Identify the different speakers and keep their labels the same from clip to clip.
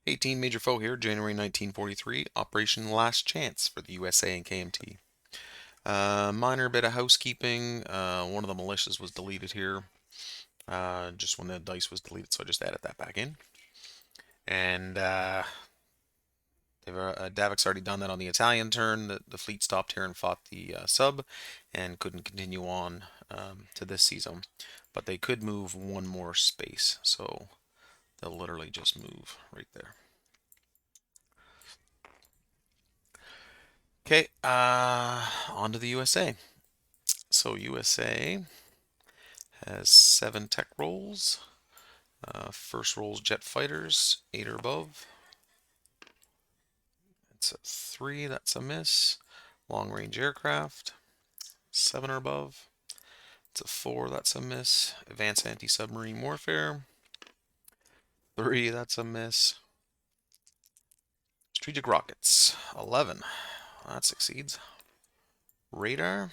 Speaker 1: 18 Major Foe here, January 1943, Operation Last Chance for the USA and KMT. Minor bit of housekeeping. One of the militias was deleted here, just when the dice was deleted, so I just added that back in. And Davic's already done that on the Italian turn. The fleet stopped here and fought the sub and couldn't continue on to this sea zone. But they could move one more space, so they'll literally just move right there. Okay, on to the USA. So USA has 7 tech rolls. First roll's jet fighters, 8 or above. It's a 3, that's a miss. Long range aircraft, 7 or above. It's a 4, that's a miss. Advanced anti-submarine warfare, 3, that's a miss. Strategic rockets, 11, that succeeds. Radar,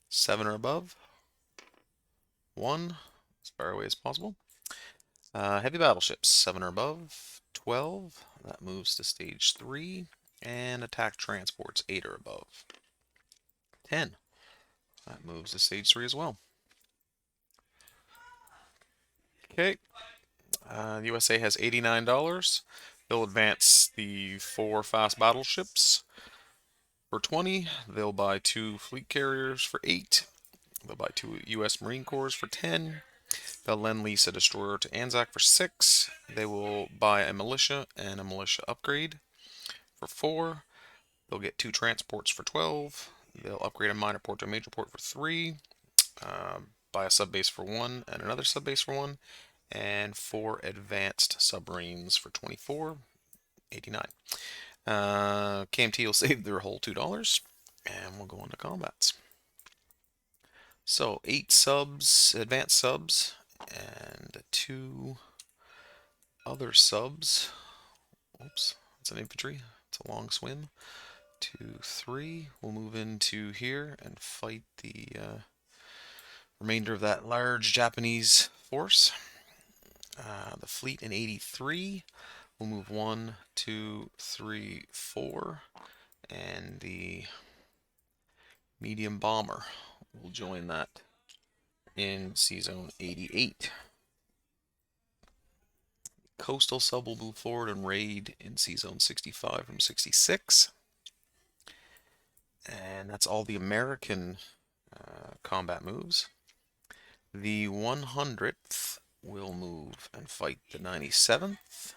Speaker 1: 7 or above. 1, as far away as possible. Heavy battleships, 7 or above. 12, that moves to stage 3. And attack transports, 8 or above. 10, that moves to stage 3 as well. Okay, the USA has $89. They'll advance the 4 fast battleships for 20. They'll buy 2 fleet carriers for 8. They'll buy 2 US Marine Corps for 10. They'll lend lease a destroyer to Anzac for 6. They will buy a militia and a militia upgrade for 4. They'll get 2 transports for 12. They'll upgrade a minor port to a major port for 3. Buy a subbase for 1 and another subbase for 1. And 4 advanced submarines for 24. 89. KMT will save their whole $2. And we'll go into combats. So 8 subs, advanced subs, and 2 other subs. Oops, it's an infantry. It's a long swim. 2, 3. We'll move into here and fight the remainder of that large Japanese force. The fleet in 83. We'll move 1, 2, 3, 4. And the medium bomber will join that in Sea Zone 88. Coastal sub will move forward and raid in Sea Zone 65 from 66. And that's all the American combat moves. The 100th will move and fight the 97th.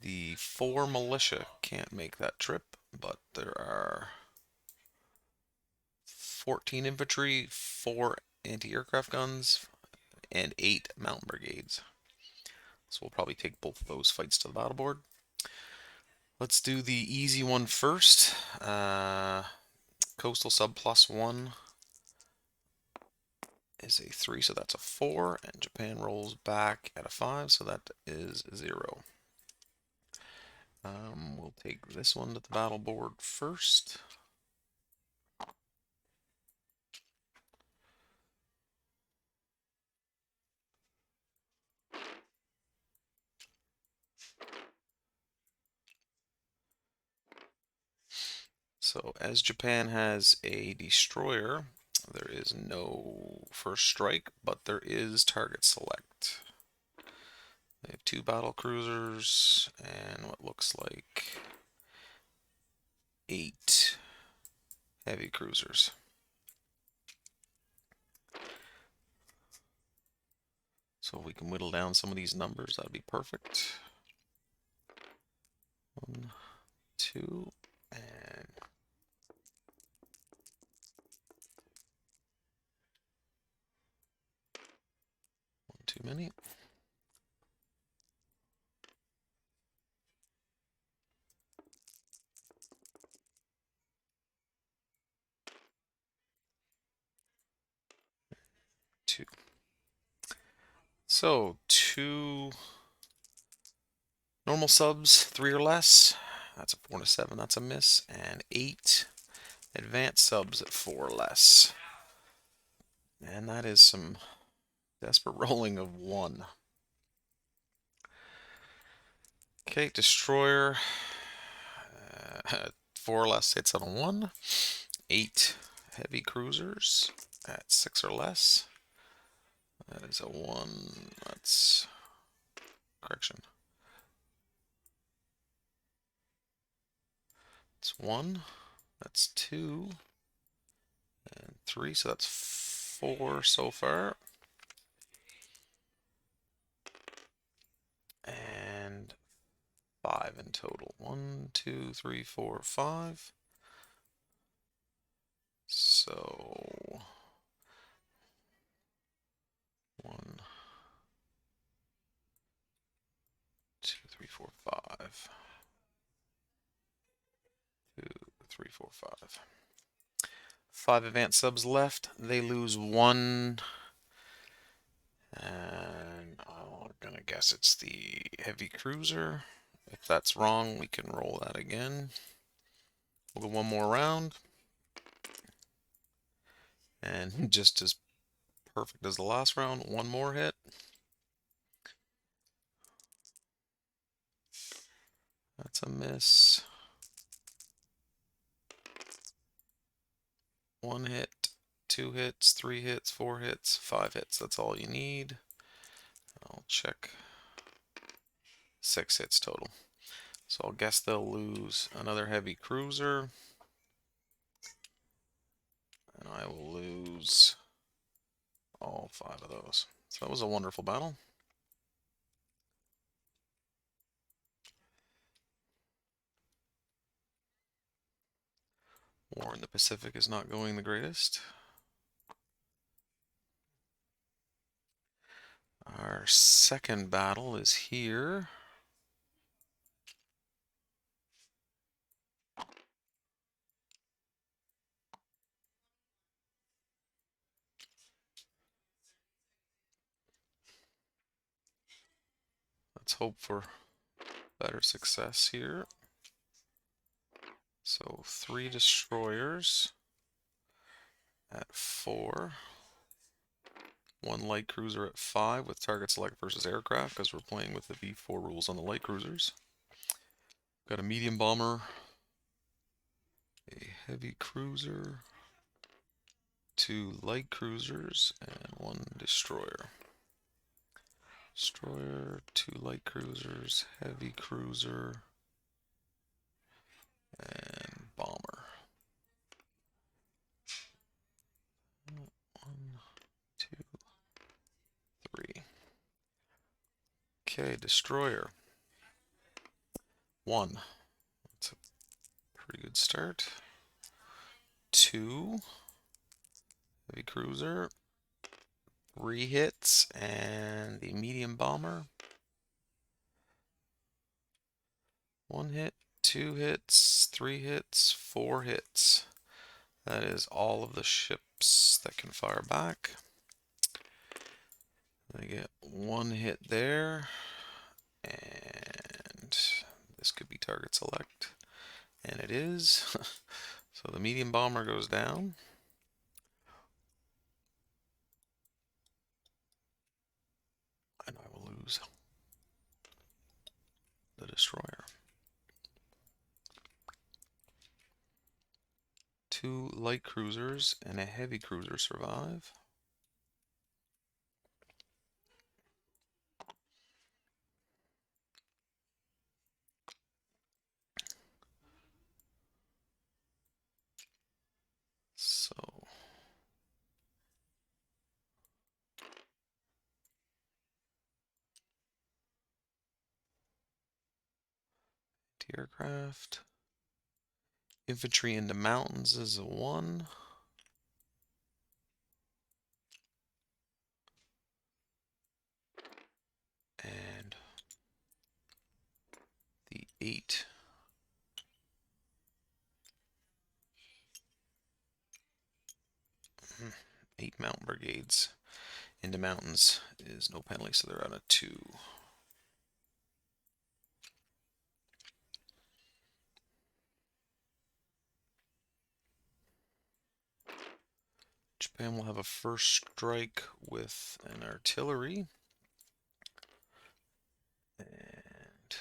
Speaker 1: The 4 militia can't make that trip, but there are 14 infantry, 4 anti-aircraft guns, and 8 mountain brigades. So we'll probably take both of those fights to the battle board. Let's do the easy one first. Coastal sub +1 is a 3, so that's a 4, and Japan rolls back at a 5, so that is 0. We'll take this one to the battle board first. So as Japan has a destroyer, there is no first strike, but there is target select. They have 2 battle cruisers and what looks like 8 heavy cruisers. So if we can whittle down some of these numbers, that'd be perfect. 1, 2, and 1 too many. Two. So 2 normal subs, 3 or less. That's a 4 and a 7, that's a miss. And 8 advanced subs at 4 or less. And that is some desperate rolling of 1. Okay, destroyer. 4 or less hits on a 1. 8 heavy cruisers at 6 or less. That is a 1. That's correction. It's 1. That's 2 and 3. So that's 4 so far. And 5 in total. 1, 2, 3, 4, 5. So 1, 2, 3, 4, 5. 2, 3, 4, 5. 5 advanced subs left. They lose 1. And I'm gonna guess it's the heavy cruiser. If that's wrong, we can roll that again. We'll go one more round. And just as perfect as the last round, one more hit. That's a miss. 1 hit, 2 hits, 3 hits, 4 hits, 5 hits. That's all you need. I'll check. 6 hits total. So I'll guess they'll lose another heavy cruiser. And I will lose all 5 of those. So that was a wonderful battle. War in the Pacific is not going the greatest. Our second battle is here. Let's hope for better success here. So 3 destroyers at 4. 1 light cruiser at 5 with target select versus aircraft because we're playing with the V4 rules on the light cruisers. Got a medium bomber, a heavy cruiser, 2 light cruisers, and 1 destroyer. Destroyer, 2 light cruisers, heavy cruiser, and bomber. 1, 2, 3. Okay, destroyer. 1. That's a pretty good start. 2. Heavy cruiser. 3 hits and the medium bomber. 1 hit, 2 hits, 3 hits, 4 hits. That is all of the ships that can fire back. They get 1 hit there, and this could be target select, and it is. So the medium bomber goes down. And I will lose the destroyer. 2 light cruisers and a heavy cruiser survive. So aircraft. Infantry into mountains is a 1. And the 8. Eight mountain brigades into mountains is no penalty, so they're on a 2. Japan will have a first strike with an artillery. And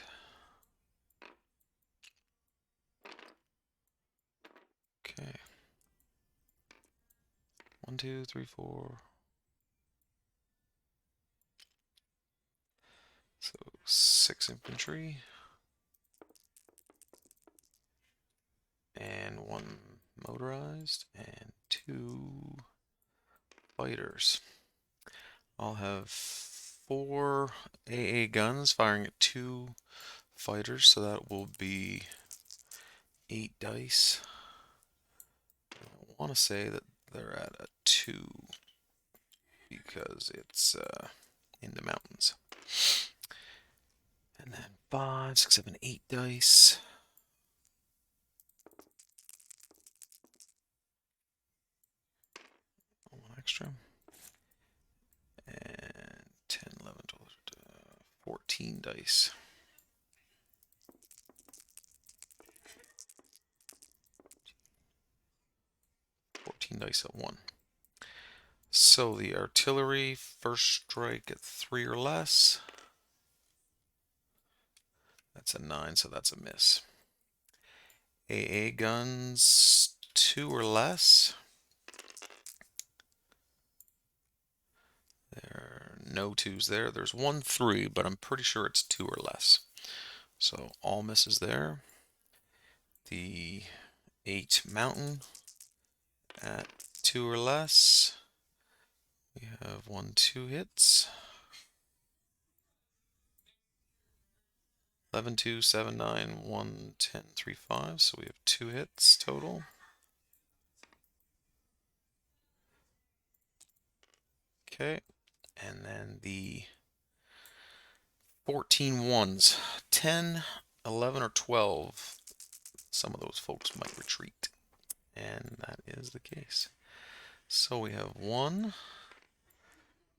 Speaker 1: 1, 2, 3, 4. So 6 infantry and 1 motorized and 2 fighters. I'll have 4 AA guns firing at 2 fighters, so that will be 8 dice. I want to say that they're at a 2 because it's in the mountains. And then 5, 6, 7, 8 dice. One extra. And 10, 11, 12, 14 dice. 14 dice at 1. So the artillery, first strike at 3 or less. That's a 9, so that's a miss. AA guns, 2 or less. There are no 2s there. There's 1 3, but I'm pretty sure it's 2 or less. So all misses there. The 8 mountain at 2 or less. We have 1 2 hits. 11 2 7 9 1 10 3 5. So we have 2 hits total. Okay, and then the 14 ones, 10, 11, or 12. Some of those folks might retreat, and that is the case. So we have 1,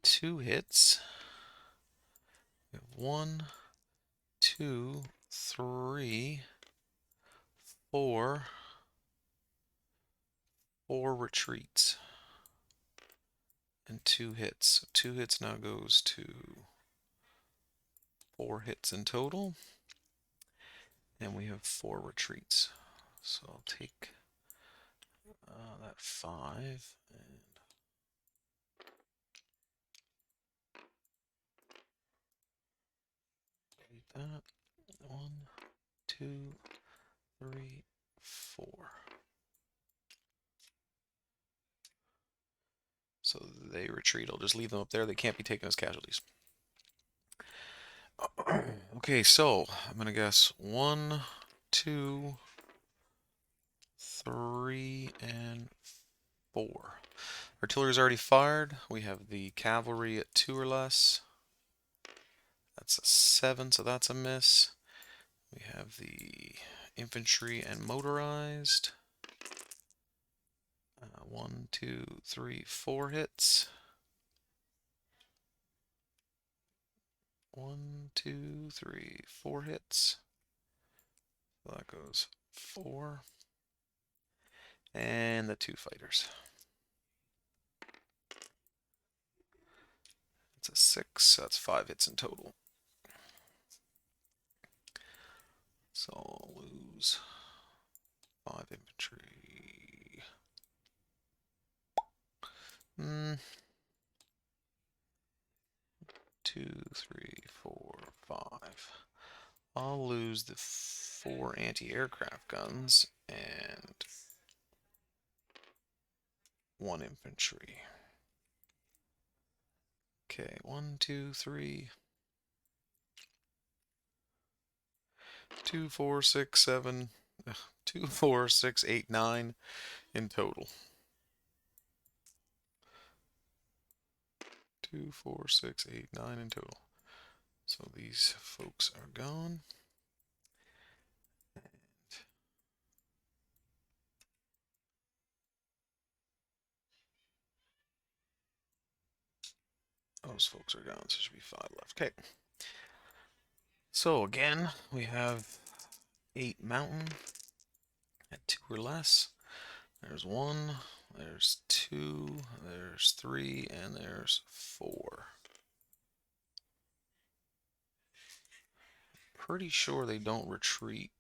Speaker 1: 2 hits. We have 1, 2, 3, 4, 4 retreats, and 2 hits. So 2 hits now goes to 4 hits in total, and we have 4 retreats. So I'll take that 5 and delete that. 1, 2, 3, 4. So they retreat. I'll just leave them up there. They can't be taken as casualties. Okay, so I'm gonna guess 1, 2, 3, and 4. Artillery's already fired. We have the cavalry at 2 or less. That's a 7, so that's a miss. We have the infantry and motorized. 1, 2, 3, 4 hits. 1, 2, 3, 4 hits. So that goes 4. And the 2 fighters. It's a 6, so that's 5 hits in total. So I'll lose 5 infantry. 2, 3, 4, 5. I'll lose the 4 anti-aircraft guns and 1 infantry. Okay, 1, 2, 3, 2, 4, 6, 7, 2, 4, 6, 8, 9 in total. 2, 4, 6, 8, 9 in total. So these folks are gone. Those folks are gone, so there should be 5 left. Okay. So again, we have 8 mountain at 2 or less. There's 1, there's 2, there's 3, and there's 4. Pretty sure they don't retreat.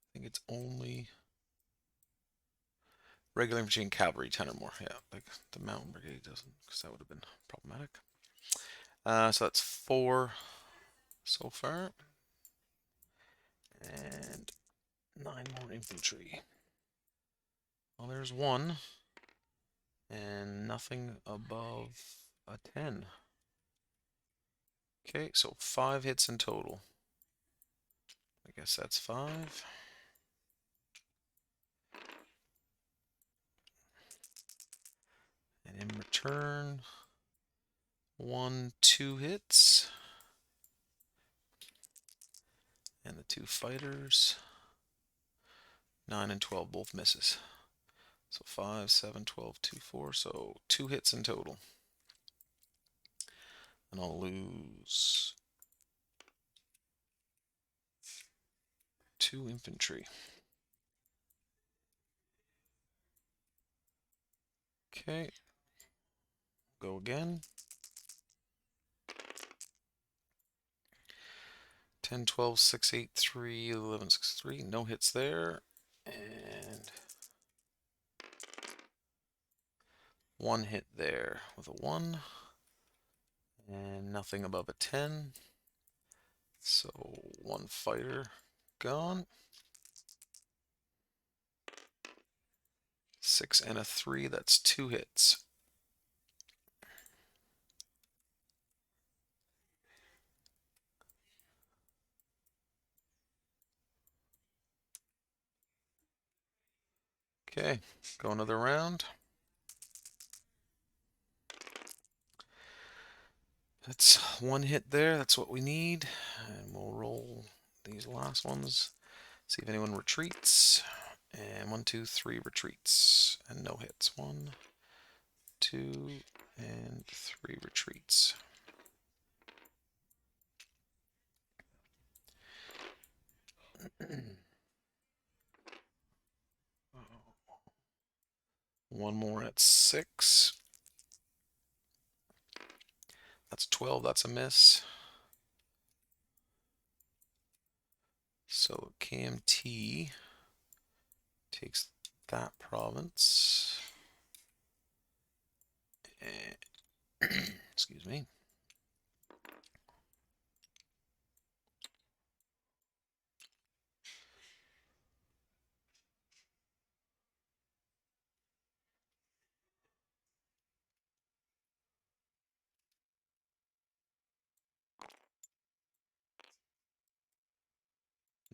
Speaker 1: I think it's only Regular infantry and cavalry, 10 or more. Yeah, like the mountain brigade doesn't, because that would have been problematic. So that's 4 so far. And 9 more infantry. Well, there's 1. And nothing above a 10. Okay, so 5 hits in total. I guess that's 5. And in return, 1, 2 hits. And the 2 fighters. 9 and 12 both misses. So 5, 7, 12, 2, 4. So 2 hits in total. And I'll lose 2 infantry. Okay. Go again. 10, 12, 6, 8, 3, 11, 6, 3. No hits there. And 1 hit there with a 1. And nothing above a 10. So 1 fighter gone. 6 and a 3. That's 2 hits. Okay, go another round. That's 1 hit there. That's what we need. And we'll roll these last ones. See if anyone retreats. And 1, 2, 3 retreats. And no hits. 1, 2, and 3 retreats. One more at 6. That's 12. That's a miss. So KMT takes that province. And excuse me.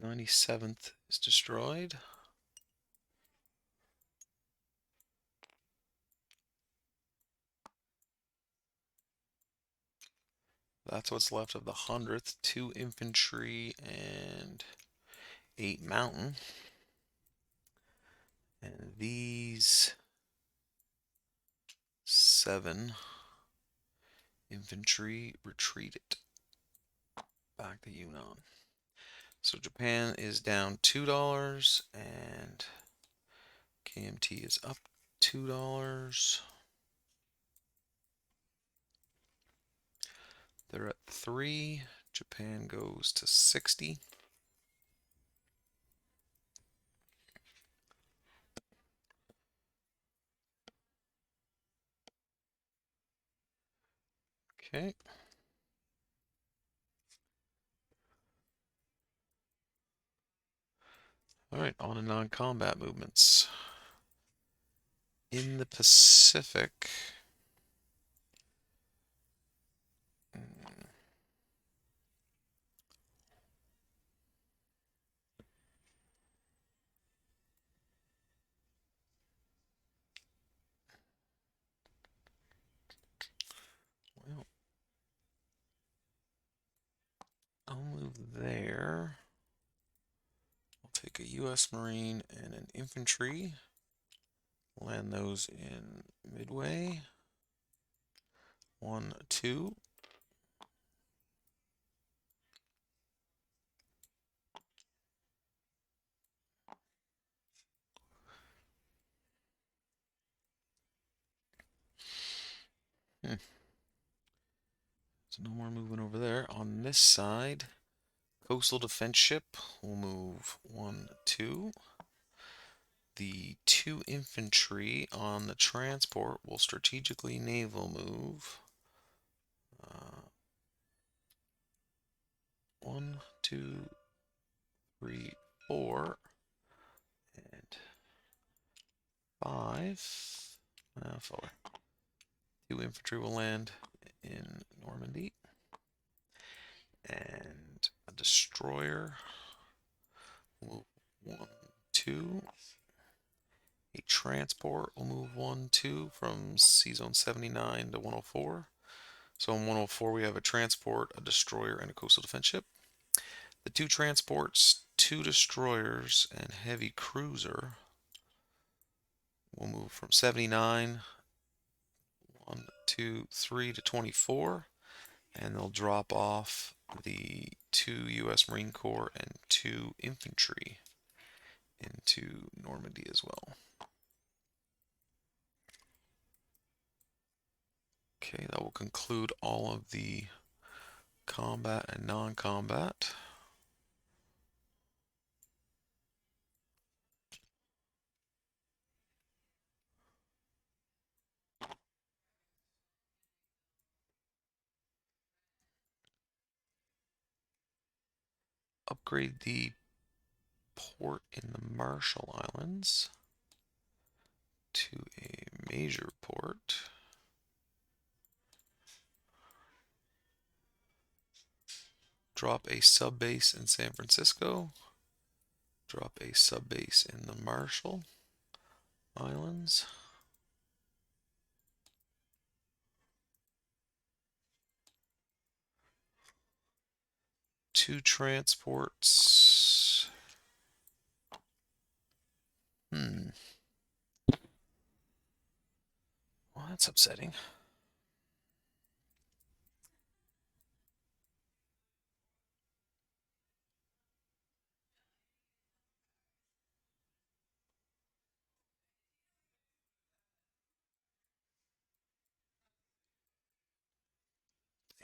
Speaker 1: '97th is destroyed. That's what's left of the 100th. 2 infantry and 8 mountain. And these 7 infantry retreated back to Yunnan. So Japan is down $2 and KMT is up $2. They're at 3. Japan goes to 60. Okay. All right, on to non-combat movements. In the Pacific, well, I'll move there. I'll take a U.S. Marine and an infantry. Land those in Midway. 1, 2. So no more movement over there. On this side, coastal defense ship will move 1, 2. The 2 infantry on the transport will strategically naval move. 1, 2, 3, 4, and 5. 4. 2 infantry will land in Normandy. And a destroyer will move 1, 2. A transport will move 1, 2 from C Zone 79 to 104. So in 104 we have a transport, a destroyer, and a coastal defense ship. The 2 transports, 2 destroyers, and heavy cruiser will move from 79, 1, 2, 3 to 24, and they'll drop off the 2 U.S. Marine Corps and 2 infantry into Normandy as well. Okay, that will conclude all of the combat and non-combat. Upgrade the port in the Marshall Islands to a major port. Drop a sub base in San Francisco. Drop a sub base in the Marshall Islands. Two transports. Well, that's upsetting.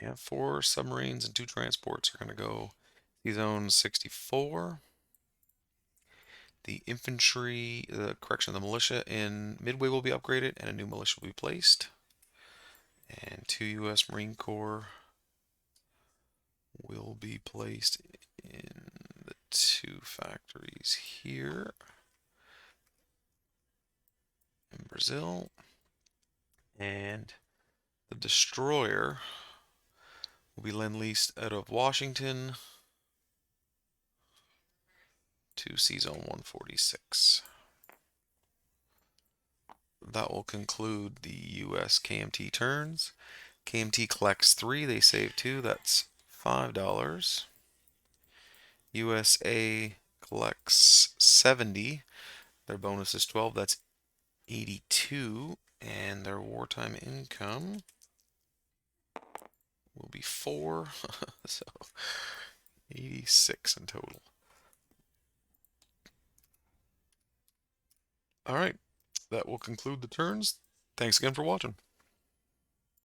Speaker 1: Yeah, 4 submarines and 2 transports are going to go Zone 64. The infantry, the militia in Midway will be upgraded and a new militia will be placed. And 2 U.S. Marine Corps will be placed in the 2 factories here in Brazil. And the destroyer will be lend-leased out of Washington to C Zone 146. That will conclude the US KMT turns. KMT collects 3, they save 2, that's $5. USA collects 70, their bonus is 12, that's 82, and their wartime income will be 4, so 86 in total. All right, that will conclude the turns. Thanks again for watching.